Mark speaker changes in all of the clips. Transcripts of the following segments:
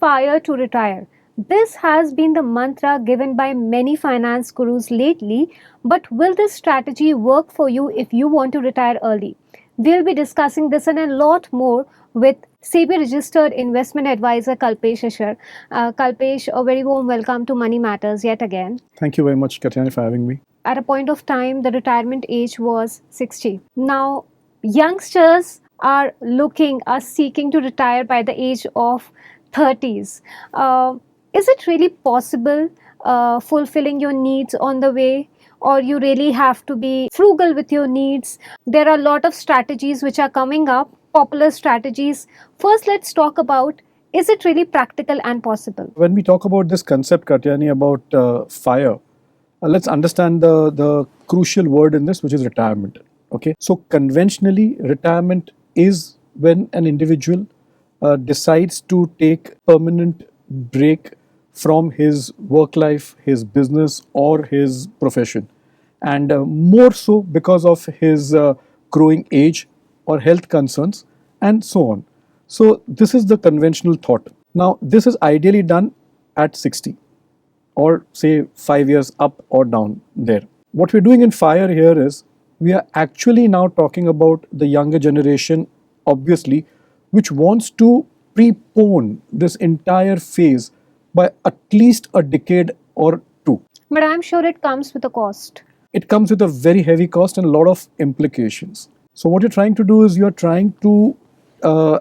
Speaker 1: FIRE to retire. This has been the mantra given by many finance gurus lately, but will this strategy work for you if you want to retire early? We'll be discussing this and a lot more with SEBI Registered Investment Advisor Kalpesh Ashar. Kalpesh, a very warm welcome to Money Matters yet again.
Speaker 2: Thank you very much, Katyayani, for having me.
Speaker 1: At a point of time, the retirement age was 60. Now, youngsters are seeking to retire by the age of 30s. Is it really possible fulfilling your needs on the way? Or you really have to be frugal with your needs? There are a lot of strategies which are coming up, popular strategies. First, let's talk about, is it really practical and possible?
Speaker 2: When we talk about this concept, Katyayani, about FIRE, let's understand the crucial word in this, which is retirement. Okay, so conventionally, retirement is when an individual decides to take permanent break from his work life, his business, or his profession, and more so because of his growing age or health concerns, and so on. So this is the conventional thought. Now, this is ideally done at 60, or say 5 years up or down there. What we're doing in FIRE here is we are actually now talking about the younger generation, obviously, which wants to prepone this entire phase by at least a decade or two.
Speaker 1: But I'm sure it comes with a cost.
Speaker 2: It comes with a very heavy cost and a lot of implications. So what you're trying to do is you're trying to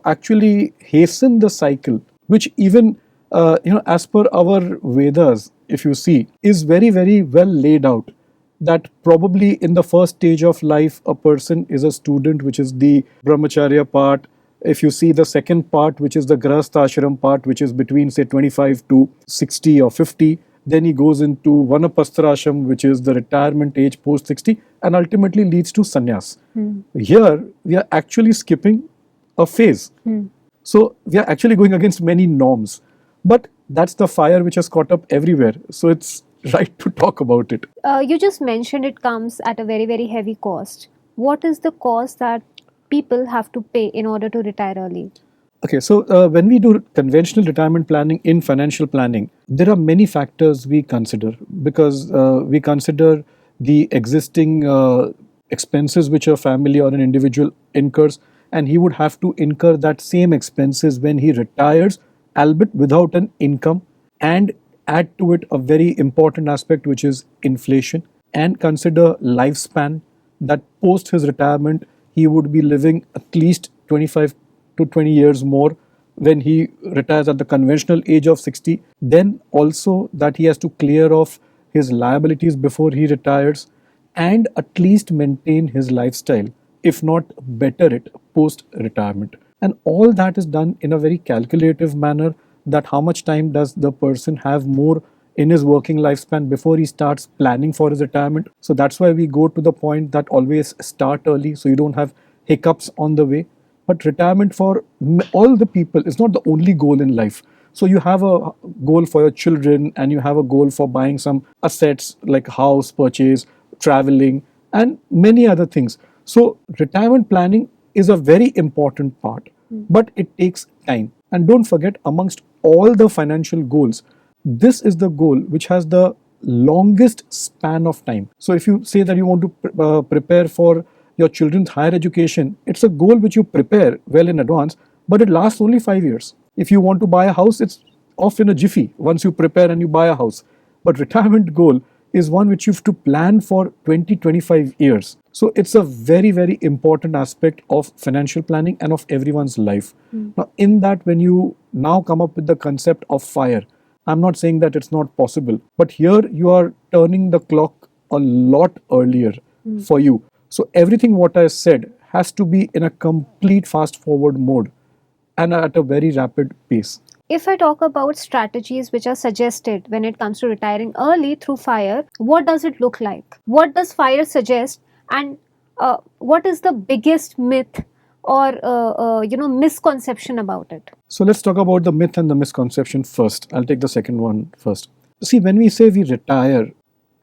Speaker 2: actually hasten the cycle, which even as per our Vedas, if you see, is very, very well laid out. That probably in the first stage of life, a person is a student, which is the brahmacharya part. If you see the second part, which is the grahasthashram part, which is between say 25 to 60 or 50, then he goes into vanapastarashram, which is the retirement age post 60, and ultimately leads to sannyas. Here, we are actually skipping a phase. So we are actually going against many norms. But that's the FIRE which has caught up everywhere. So it's right to talk about it.
Speaker 1: You just mentioned it comes at a very, very heavy cost. What is the cost that people have to pay in order to retire early?
Speaker 2: Okay, so when we do conventional retirement planning in financial planning, there are many factors we consider, because we consider the existing expenses which a family or an individual incurs, and he would have to incur that same expenses when he retires, albeit without an income, and add to it a very important aspect, which is inflation, and consider lifespan, that post his retirement he would be living at least 25 to 20 years more when he retires at the conventional age of 60. Then also that he has to clear off his liabilities before he retires, and at least maintain his lifestyle, if not better it, post retirement. And all that is done in a very calculative manner, that how much time does the person have more in his working lifespan before he starts planning for his retirement. So that's why we go to the point that always start early, so you don't have hiccups on the way. But retirement for all the people is not the only goal in life. So you have a goal for your children, and you have a goal for buying some assets like house purchase, traveling, and many other things. So retirement planning is a very important part, but it takes time. And don't forget, amongst all the financial goals, this is the goal which has the longest span of time. So if you say that you want to prepare for your children's higher education, it's a goal which you prepare well in advance, but it lasts only 5 years. If you want to buy a house, it's off in a jiffy once you prepare and you buy a house. But retirement goal is one which you have to plan for 20-25 years. So it's a very, very important aspect of financial planning and of everyone's life. Now, in that, when you now come up with the concept of FIRE, I'm not saying that it's not possible, but here you are turning the clock a lot earlier for you. So everything what I said has to be in a complete fast forward mode and at a very rapid pace.
Speaker 1: If I talk about strategies which are suggested when it comes to retiring early through FIRE, what does it look like? What does FIRE suggest, and what is the biggest myth or misconception about it?
Speaker 2: So let's talk about the myth and the misconception first. I'll take the second one first. See, when we say we retire,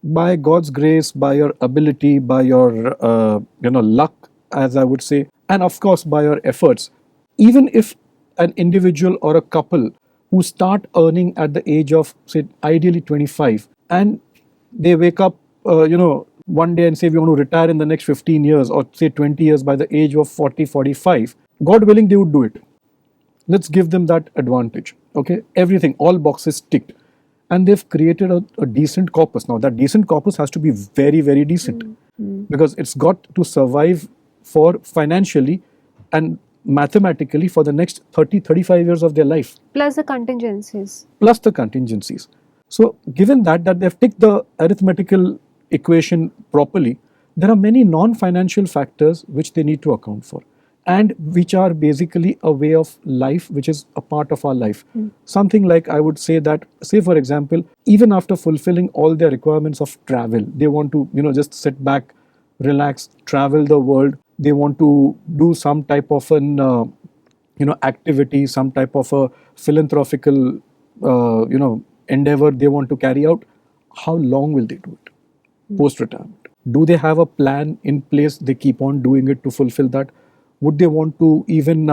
Speaker 2: by God's grace, by your ability, by your luck, as I would say, and of course by your efforts, even if an individual or a couple who start earning at the age of, say, ideally 25, and they wake up, one day and say we want to retire in the next 15 years or say 20 years by the age of 40, 45, God willing, they would do it. Let's give them that advantage. Okay, everything, all boxes ticked, and they've created a decent corpus. Now that decent corpus has to be very, very decent, because it's got to survive for financially and mathematically for the next 30, 35 years of their life,
Speaker 1: Plus the contingencies.
Speaker 2: plus the contingencies. So given that they've ticked the arithmetical equation properly, there are many non-financial factors which they need to account for, and which are basically a way of life which is a part of our life. Something like, I would say that, say for example, even after fulfilling all their requirements of travel, they want to just sit back, relax, travel the world. They want to do some type of an activity, some type of a philanthropical endeavor they want to carry out. How long will they do it post retirement? Do they have a plan in place? They keep on doing it to fulfill that. Would they want to even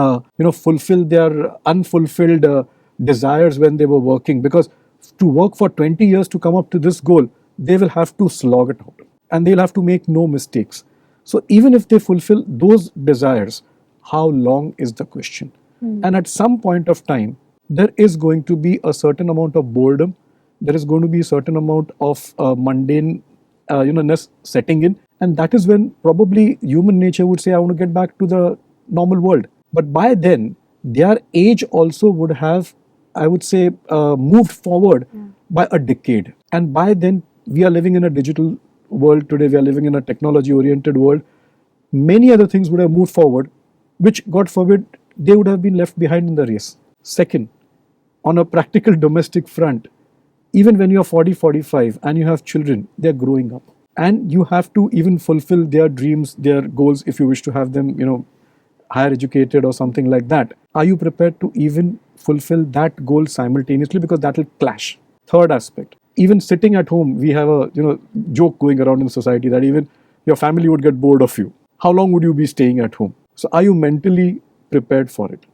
Speaker 2: fulfill their unfulfilled desires when they were working? Because to work for 20 years to come up to this goal, they will have to slog it out, and they'll have to make no mistakes. So even if they fulfill those desires, how long is the question? And at some point of time, there is going to be a certain amount of boredom. There is going to be a certain amount of mundane ness setting in, and that is when probably human nature would say, I want to get back to the normal world. But by then, their age also would have, I would say, moved forward by a decade. And by then, we are living in a digital world today, we are living in a technology oriented world. Many other things would have moved forward, which, God forbid, they would have been left behind in the race. Second, on a practical domestic front, even when you are 40, 45 and you have children, they are growing up. And you have to even fulfill their dreams, their goals, if you wish to have them, higher educated or something like that. Are you prepared to even fulfill that goal simultaneously? Because that will clash. Third aspect, even sitting at home, we have a joke going around in society that even your family would get bored of you. How long would you be staying at home? So are you mentally prepared for it?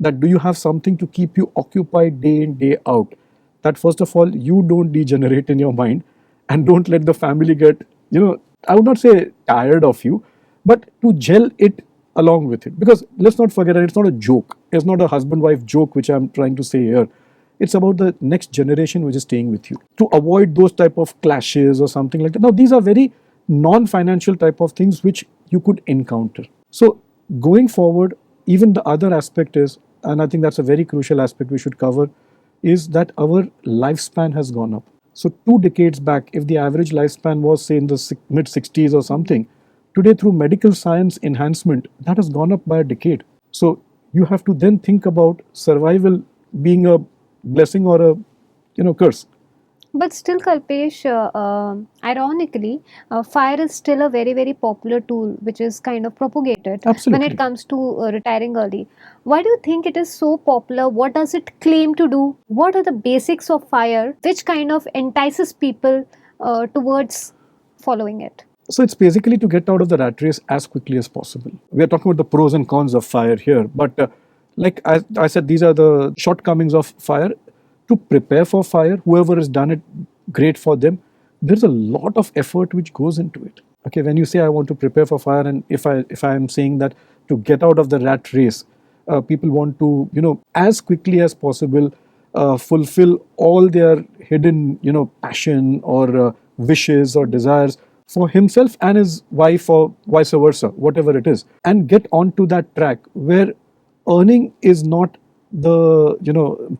Speaker 2: That do you have something to keep you occupied day in, day out? That first of all, you don't degenerate in your mind, and don't let the family get, I would not say tired of you, but to gel it along with it. Because let's not forget that it's not a joke. It's not a husband-wife joke which I'm trying to say here. It's about the next generation which is staying with you. To avoid those type of clashes or something like that. Now, these are very non-financial type of things which you could encounter. So going forward, even the other aspect is, and I think that's a very crucial aspect we should cover, is that our lifespan has gone up. So 2 decades back, if the average lifespan was, say, in the mid 60s or something, today through medical science enhancement, that has gone up by a decade. So you have to then think about survival being a blessing or a curse.
Speaker 1: But still, Kalpesh, ironically, fire is still a very, very popular tool which is kind of propagated when
Speaker 2: Absolutely.
Speaker 1: it comes to retiring early. Why do you think it is so popular? What does it claim to do? What are the basics of fire which kind of entices people towards following it?
Speaker 2: So it's basically to get out of the rat race as quickly as possible. We are talking about the pros and cons of fire here, but like I said, these are the shortcomings of fire. To prepare for fire, whoever has done it, great for them. There's a lot of effort which goes into it. Okay, when you say I want to prepare for fire, and if I am saying that to get out of the rat race, people want to as quickly as possible fulfill all their hidden passion or wishes or desires for himself and his wife or vice versa, whatever it is, and get onto that track where earning is not the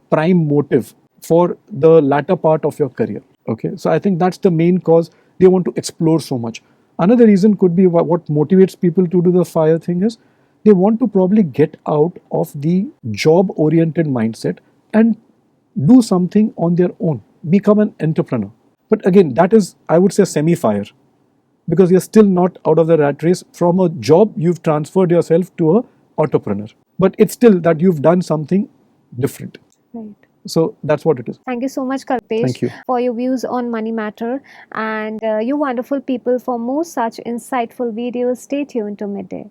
Speaker 2: prime motive for the latter part of your career. Okay, so I think that's the main cause. They want to explore so much. Another reason could be what motivates people to do the fire thing is they want to probably get out of the job oriented mindset and do something on their own, become an entrepreneur. But again, that is, I would say, semi fire, because you're still not out of the rat race. From a job, you've transferred yourself to a entrepreneur, but it's still that you've done something different.
Speaker 1: Right.
Speaker 2: So that's what it is.
Speaker 1: Thank you so much, Kalpesh,
Speaker 2: Thank you.
Speaker 1: for your views on money matter, and you wonderful people. For more such insightful videos, stay tuned to Midday.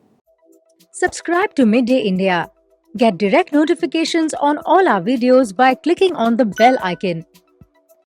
Speaker 3: Subscribe to Midday India. Get direct notifications on all our videos by clicking on the bell icon.